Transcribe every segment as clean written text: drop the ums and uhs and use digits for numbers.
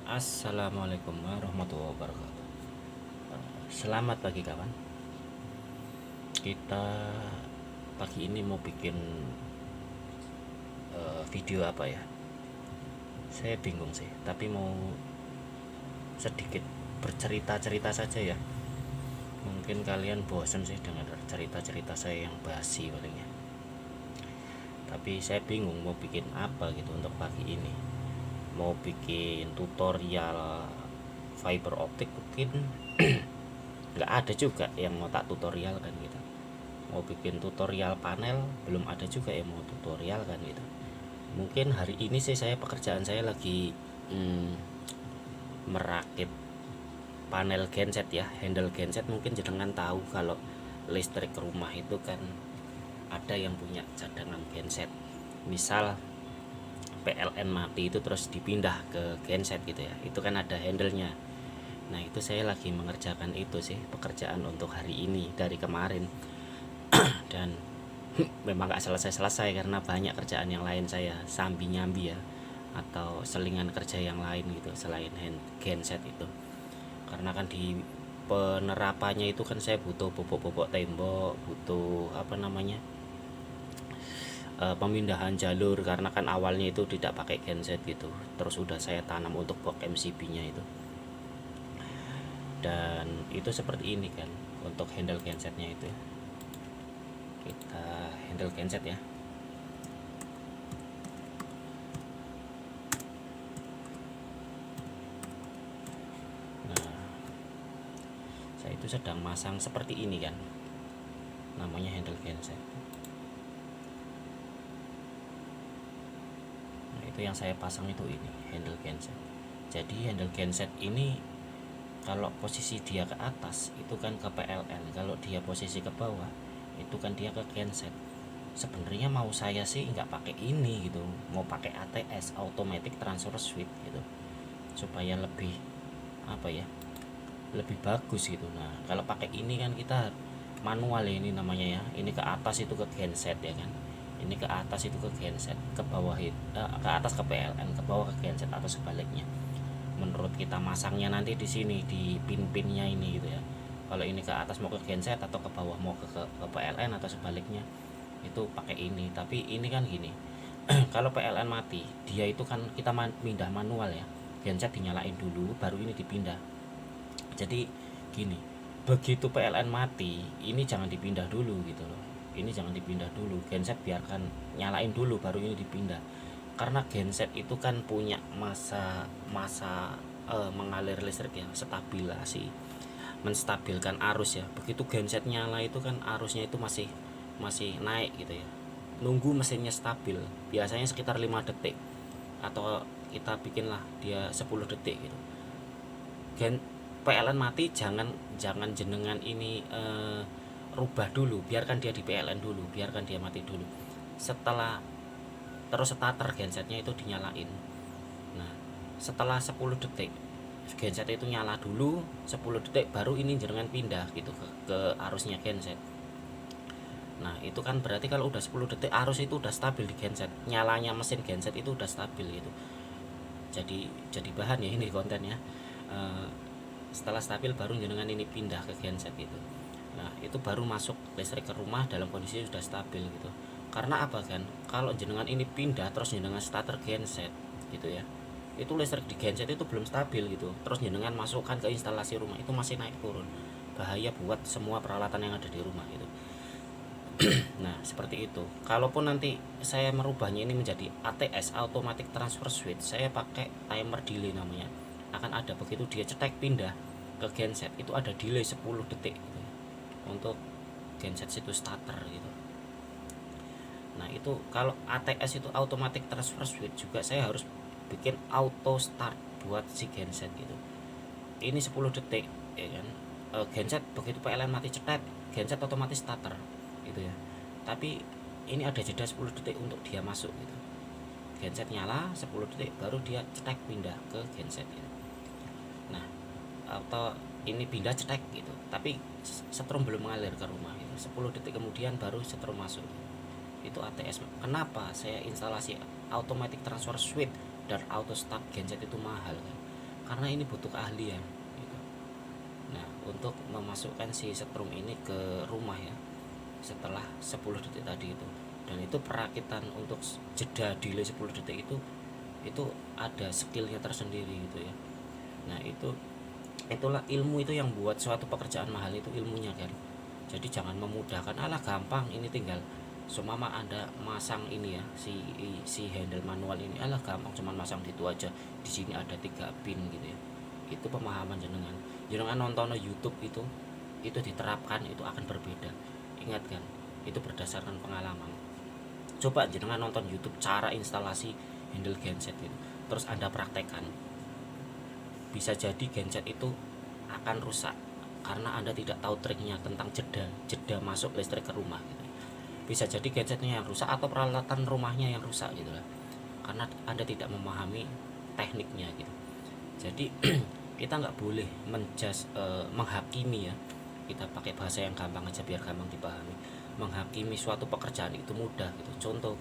Assalamualaikum warahmatullahi wabarakatuh. Selamat pagi kawan. Kita pagi ini mau bikin video apa ya? Saya bingung sih, tapi mau sedikit bercerita-cerita saja ya. Mungkin kalian bosan sih dengan cerita-cerita saya yang basi palingnya. Tapi saya bingung mau bikin apa gitu untuk pagi ini. Mau bikin tutorial fiber optik mungkin nggak ada juga yang mau tak tutorial kan gitu. Mau bikin tutorial panel belum ada juga yang mau tutorial kan gitu. Mungkin hari ini sih pekerjaan saya lagi merakit panel genset ya, handle genset. Mungkin jenengan tahu kalau listrik rumah itu kan ada yang punya cadangan genset, misal PLN mati itu terus dipindah ke genset gitu ya, itu kan ada handle-nya. Nah itu saya lagi mengerjakan itu sih pekerjaan untuk hari ini dari kemarin. Dan memang gak selesai-selesai karena banyak kerjaan yang lain saya sambi nyambi ya, atau selingan kerja yang lain gitu selain genset itu. Karena kan di penerapannya itu kan saya butuh bobok-bobok tembok, butuh apa namanya, pemindahan jalur, karena kan awalnya itu tidak pakai genset gitu, terus udah saya tanam untuk box MCB nya itu. Dan itu seperti ini kan untuk handle gensetnya itu. Kita handle genset ya. Nah saya itu sedang masang seperti ini kan, namanya handle genset. Nah itu yang saya pasang itu ini handle genset. Jadi handle genset ini kalau posisi dia ke atas itu kan ke PLN, kalau dia posisi ke bawah itu kan dia ke genset. Sebenarnya mau saya sih nggak pakai ini gitu, mau pakai ATS, automatic transfer switch gitu, supaya lebih apa ya, lebih bagus gitu. Nah kalau pakai ini kan kita manual ya, ini namanya ya, ini ke atas itu ke genset ya kan, ini ke atas itu ke genset, ke bawah ke atas ke PLN, ke bawah ke genset atau sebaliknya. Menurut kita masangnya nanti di sini di pin-pinnya ini gitu ya. Kalau ini ke atas mau ke genset atau ke bawah mau ke PLN atau sebaliknya itu pakai ini. Tapi ini kan gini, kalau PLN mati dia itu kan kita pindah manual ya, genset dinyalain dulu baru ini dipindah. Jadi gini, begitu PLN mati ini jangan dipindah dulu gitu loh, ini jangan dipindah dulu, genset biarkan nyalain dulu baru ini dipindah. Karena genset itu kan punya masa masa mengalir listrik ya, stabilasi, menstabilkan arus ya. Begitu genset nyala itu kan arusnya itu masih masih naik gitu ya, nunggu mesinnya stabil biasanya sekitar 5 detik, atau kita bikinlah dia 10 detik gitu. PLN mati jangan jangan jenengan ini rubah dulu, biarkan dia di PLN dulu, biarkan dia mati dulu. Setelah terus starter gensetnya itu dinyalain. Nah setelah 10 detik genset itu nyala dulu, 10 detik baru ini jenengan pindah gitu ke arusnya genset. Nah itu kan berarti kalau udah 10 detik arus itu udah stabil di genset, nyalanya mesin genset itu udah stabil gitu. Jadi bahan ya ini kontennya. Setelah stabil baru jenengan ini pindah ke genset gitu. Nah itu baru masuk listrik ke rumah dalam kondisi sudah stabil gitu. Karena apa kan, kalau jenengan ini pindah terus jenengan starter genset gitu ya, itu listrik di genset itu belum stabil gitu, terus jenengan masukkan ke instalasi rumah itu masih naik turun, bahaya buat semua peralatan yang ada di rumah gitu. Nah seperti itu. Kalaupun nanti saya merubahnya ini menjadi ATS, automatic transfer switch, saya pakai timer delay namanya. Akan ada begitu dia cetek pindah ke genset itu ada delay 10 detik gitu, untuk genset situ starter gitu. Nah itu kalau ATS itu automatic transfer switch juga saya harus bikin auto start buat si genset gitu. Ini 10 detik ya kan. Genset begitu PLN mati cetek, genset otomatis starter gitu ya. Tapi ini ada jeda 10 detik untuk dia masuk gitu. Genset nyala 10 detik baru dia cetek pindah ke genset gitu. Nah atau ini pindah cetek gitu, tapi setrum belum mengalir ke rumah gitu. 10 detik kemudian baru setrum masuk. Itu ATS. Kenapa saya instalasi automatic transfer switch dan auto start genset itu mahal kan? karena ini butuh keahlian gitu. Nah, untuk memasukkan si setrum ini ke rumah ya setelah 10 detik tadi itu, dan itu perakitan untuk jeda delay 10 detik itu ada skillnya tersendiri gitu ya. Nah, itulah ilmu itu yang buat suatu pekerjaan mahal itu ilmunya kan. Jadi jangan memudahkan, alah gampang ini tinggal sumama Anda masang ini ya, si handle manual ini, alah gampang cuman masang gitu aja, di sini ada 3 pin gitu ya. Itu pemahaman jenengan nonton YouTube itu diterapkan itu akan berbeda. Ingat kan, itu berdasarkan pengalaman. Coba jenengan nonton YouTube cara instalasi handle genset gitu, terus Anda praktekkan, bisa jadi genset itu akan rusak karena Anda tidak tahu triknya tentang jeda masuk listrik ke rumah gitu. Bisa jadi gadgetnya yang rusak atau peralatan rumahnya yang rusak gitu lah, karena Anda tidak memahami tekniknya gitu. Jadi kita nggak boleh menghakimi ya, kita pakai bahasa yang gampang aja biar gampang dipahami. Menghakimi suatu pekerjaan itu mudah gitu. Contoh,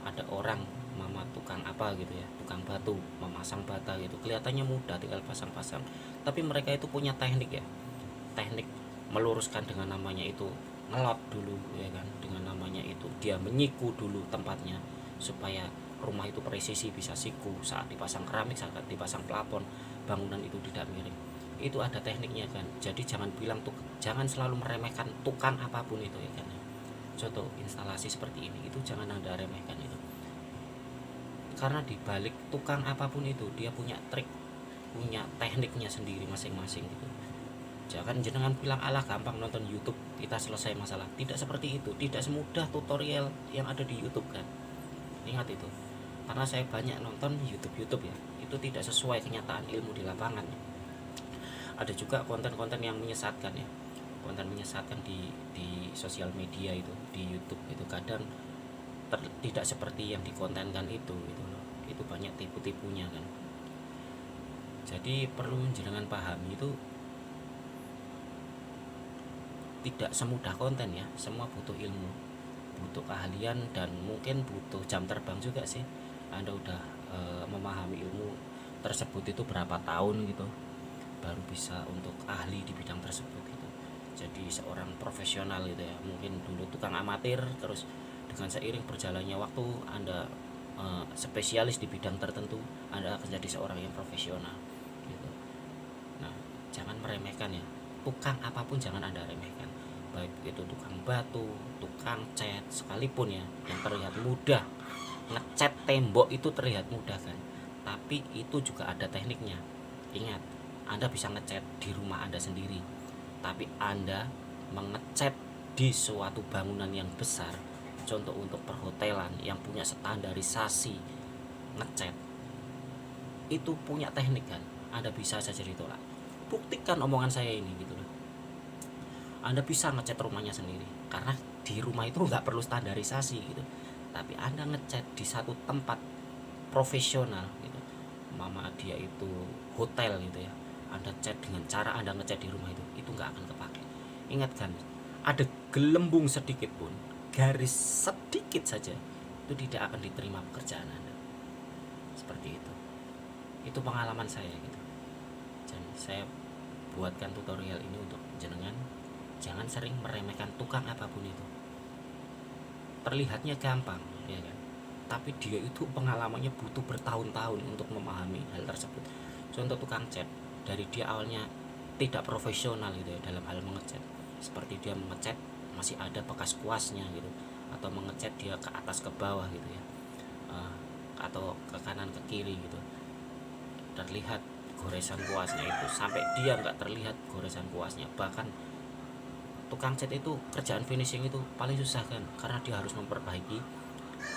ada orang mama tukang apa gitu ya, tukang batu memasang bata gitu, kelihatannya mudah tinggal pasang-pasang, tapi mereka itu punya teknik ya, teknik meluruskan dengan namanya itu ngelap dulu ya kan, dengan namanya itu dia menyiku dulu tempatnya supaya rumah itu presisi, bisa siku saat dipasang keramik, saat dipasang plafon, bangunan itu tidak miring. Itu ada tekniknya kan. Jadi jangan selalu meremehkan tukang apapun itu ya kan. Contoh instalasi seperti ini itu jangan Anda remehkan itu, karena di balik tukang apapun itu dia punya trik, punya tekniknya sendiri masing-masing gitu. Jangan jenengan bilang alah gampang nonton YouTube kita selesai masalah. Tidak seperti itu, tidak semudah tutorial yang ada di YouTube kan. Ingat itu, karena saya banyak nonton YouTube ya, itu tidak sesuai kenyataan ilmu di lapangan. Ada juga konten-konten yang menyesatkan ya, konten menyesatkan di sosial media itu, di YouTube itu kadang tidak seperti yang dikontenkan itu gitu loh. Itu banyak tipu-tipunya kan. Jadi perlu jenengan pahami itu tidak semudah konten ya, semua butuh ilmu, butuh keahlian, dan mungkin butuh jam terbang juga sih. Anda udah memahami ilmu tersebut itu berapa tahun gitu baru bisa untuk ahli di bidang tersebut gitu. Jadi seorang profesional gitu ya, mungkin dulu tukang amatir, terus dengan seiring berjalannya waktu Anda spesialis di bidang tertentu, Anda akan jadi seorang yang profesional gitu. Nah, jangan meremehkan ya, tukang apapun jangan Anda remehkan, baik itu tukang batu, tukang cat sekalipun ya, yang terlihat mudah. Ngecat tembok itu terlihat mudah kan, tapi itu juga ada tekniknya. Ingat, Anda bisa ngecat di rumah Anda sendiri, tapi Anda mengecat di suatu bangunan yang besar, contoh untuk perhotelan yang punya standarisasi ngecat, itu punya teknik kan. Anda bisa saja ditolak. Buktikan omongan saya ini gitu loh. Anda bisa ngecat rumahnya sendiri karena di rumah itu nggak perlu standarisasi gitu, tapi Anda ngecat di satu tempat profesional gitu, mama dia itu hotel gitu ya, Anda cat dengan cara Anda ngecat di rumah itu nggak akan kepake. Ingat kan, ada gelembung sedikit pun, garis sedikit saja, itu tidak akan diterima pekerjaan Anda. Seperti itu pengalaman saya gitu. Jadi saya buatkan tutorial ini untuk jenengan, jangan sering meremehkan tukang apapun itu. Terlihatnya gampang ya kan, tapi dia itu pengalamannya butuh bertahun-tahun untuk memahami hal tersebut. Contoh tukang cat, dari dia awalnya tidak profesional gitu ya dalam hal mengecat, seperti dia mengecat masih ada bekas kuasnya gitu, atau mengecat dia ke atas ke bawah gitu ya, atau ke kanan ke kiri gitu, terlihat goresan kuasnya itu sampai dia nggak terlihat goresan kuasnya. Bahkan tukang cat itu kerjaan finishing itu paling susah kan, karena dia harus memperbaiki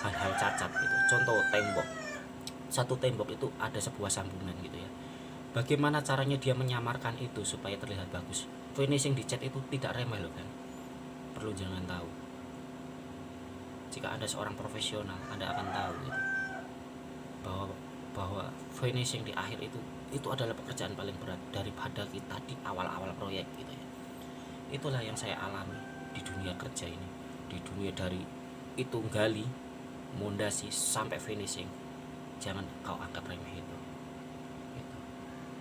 hal-hal cacat gitu. Contoh tembok, satu tembok itu ada sebuah sambungan gitu ya, bagaimana caranya dia menyamarkan itu supaya terlihat bagus. Finishing di cat itu tidak remeh loh kan, perlu jangan tahu. Jika Anda seorang profesional, Anda akan tahu gitu, bahwa finishing di akhir itu adalah pekerjaan paling berat daripada kita di awal-awal proyek gitu ya. Itulah yang saya alami di dunia kerja ini, di dunia dari itu gali, mondasi sampai finishing. Jangan kau anggap remeh itu.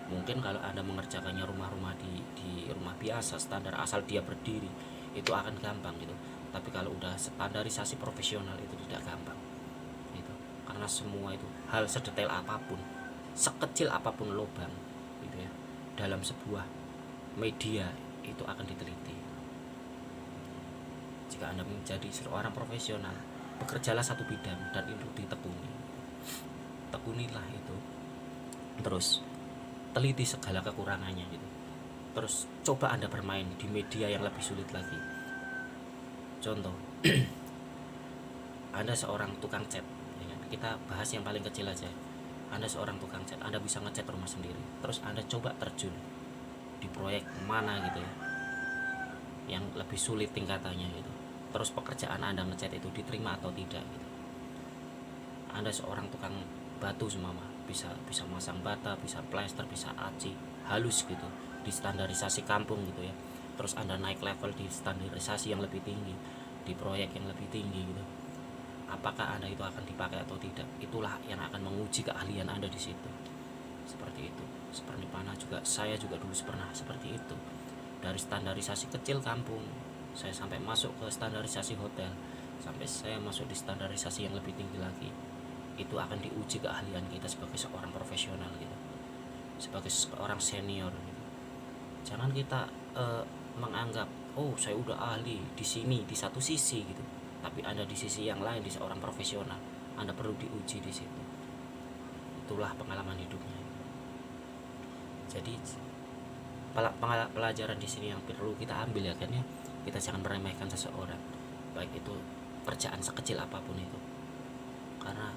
Mungkin kalau Anda mengerjakannya rumah-rumah di rumah biasa standar asal dia berdiri itu akan gampang gitu. Tapi kalau udah standarisasi profesional itu tidak gampang gitu. Karena semua itu hal sedetail apapun, sekecil apapun lubang gitu ya, dalam sebuah media itu akan diteliti. Jika Anda menjadi seorang profesional, bekerjalah satu bidang dan itu ditekuni. Tekunilah itu. Terus teliti segala kekurangannya gitu. Terus coba Anda bermain di media yang lebih sulit lagi. Contoh, Anda seorang tukang cat, ya kan? Kita bahas yang paling kecil aja. Anda seorang tukang cat, Anda bisa ngecat rumah sendiri. Terus Anda coba terjun di proyek mana gitu ya, yang lebih sulit tingkatannya gitu. Terus pekerjaan Anda ngecat itu diterima atau tidak gitu. Anda seorang tukang batu semama, bisa masang bata, bisa plester, bisa aci, halus gitu, di standarisasi kampung gitu ya. Terus Anda naik level di standarisasi yang lebih tinggi, di proyek yang lebih tinggi gitu. Apakah Anda itu akan dipakai atau tidak? Itulah yang akan menguji keahlian Anda di situ. Seperti itu. Seperti mana juga saya juga dulu pernah seperti itu. Dari standarisasi kecil kampung, saya sampai masuk ke standarisasi hotel, sampai saya masuk di standarisasi yang lebih tinggi lagi. Itu akan diuji keahlian kita sebagai seorang profesional gitu, sebagai seorang senior gitu. Jangan kita menganggap, oh saya udah ahli di sini di satu sisi gitu, tapi Anda di sisi yang lain di seorang profesional, Anda perlu diuji di situ. Itulah pengalaman hidupnya. Jadi pelajaran di sini yang perlu kita ambil ya kan ya, kita jangan meremehkan seseorang, baik itu kerjaan sekecil apapun itu. Karena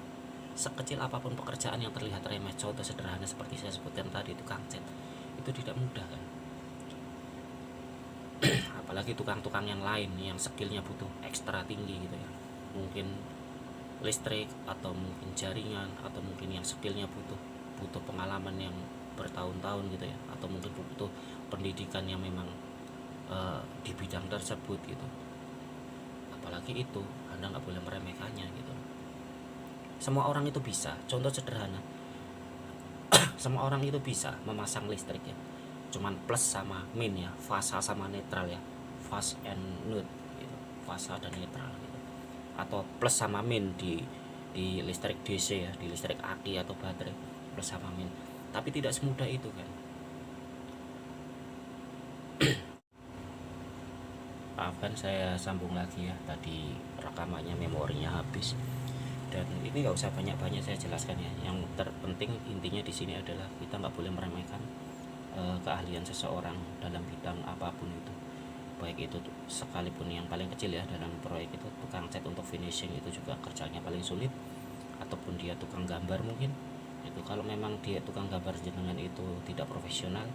sekecil apapun pekerjaan yang terlihat remeh, contoh sederhana seperti saya sebutkan tadi, tukang cat, itu tidak mudah kan. Apalagi tukang-tukang yang lain yang skillnya butuh ekstra tinggi gitu ya, mungkin listrik atau mungkin jaringan, atau mungkin yang skillnya butuh butuh pengalaman yang bertahun-tahun gitu ya, atau mungkin butuh pendidikan yang memang di bidang tersebut gitu. Apalagi itu Anda nggak boleh meremehkannya gitu. Semua orang itu bisa, contoh sederhana, semua orang itu bisa memasang listrik ya, cuman plus sama min ya, fasa sama netral ya, fast and node gitu, fasa dan netral gitu. Atau plus sama min di listrik DC ya, di listrik aki atau baterai, plus sama min. Tapi tidak semudah itu kan. Maafkan saya sambung lagi ya, tadi rekamannya memorinya habis. Dan ini nggak usah banyak-banyak saya jelaskan ya. Yang terpenting intinya di sini adalah kita nggak boleh meremehkan keahlian seseorang dalam bidang apapun itu. Baik itu sekalipun yang paling kecil ya, dalam proyek itu tukang cat untuk finishing itu juga kerjanya paling sulit, ataupun dia tukang gambar mungkin. Itu kalau memang dia tukang gambar jenengan itu tidak profesional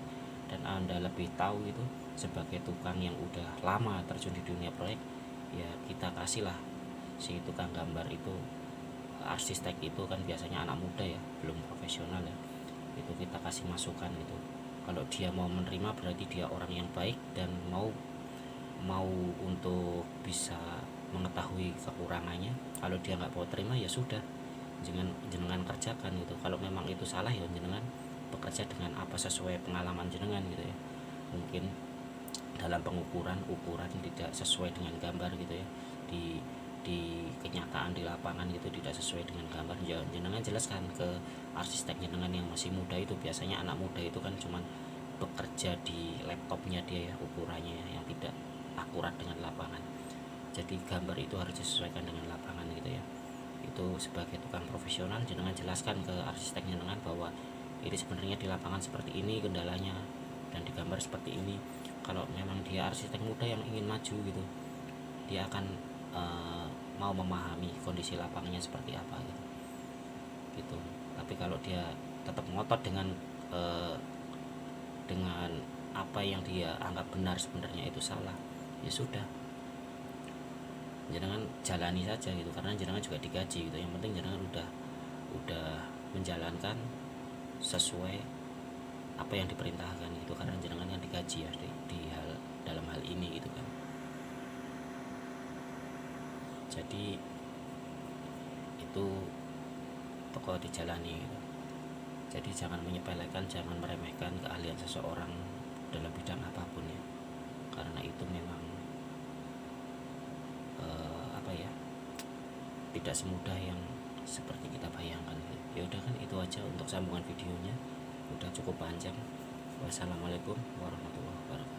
dan Anda lebih tahu itu sebagai tukang yang udah lama terjun di dunia proyek, ya kita kasihlah si tukang gambar itu, arsitek itu kan biasanya anak muda ya, belum profesional ya, itu kita kasih masukan itu. Kalau dia mau menerima berarti dia orang yang baik dan mau mau untuk bisa mengetahui kekurangannya. Kalau dia nggak mau terima ya sudah, jenengan kerjakan gitu. Kalau memang itu salah ya jenengan bekerja dengan apa sesuai pengalaman jenengan gitu ya. Mungkin dalam ukuran tidak sesuai dengan gambar gitu ya, di kenyataan di lapangan gitu tidak sesuai dengan gambar, jenengan jelaskan ke arsitek jenengan yang masih muda itu. Biasanya anak muda itu kan cuman bekerja di laptopnya dia ya, ukurannya yang tidak akurat dengan lapangan. Jadi gambar itu harus disesuaikan dengan lapangan gitu ya. Itu sebagai tukang profesional jenengan jelaskan ke arsitek jenengan bahwa ini sebenarnya di lapangan seperti ini kendalanya dan di gambar seperti ini. Kalau memang dia arsitek muda yang ingin maju gitu, dia akan mau memahami kondisi lapangannya seperti apa gitu. Tapi kalau dia tetap ngotot dengan apa yang dia anggap benar sebenarnya itu salah, ya sudah, jangan jalani saja gitu, karena jangan juga digaji gitu. Yang penting jangan udah menjalankan sesuai apa yang diperintahkan gitu, karena jangan yang digaji ya di dalam hal ini gitu kan. Jadi itu toko dijalani gitu. Jadi jangan menyepelekan, jangan meremehkan keahlian seseorang dalam bidang apapun ya, karena itu memang apa ya, tidak semudah yang seperti kita bayangkan. Ya udah kan itu aja untuk sambungan videonya, udah cukup panjang. Wassalamualaikum warahmatullahi wabarakatuh.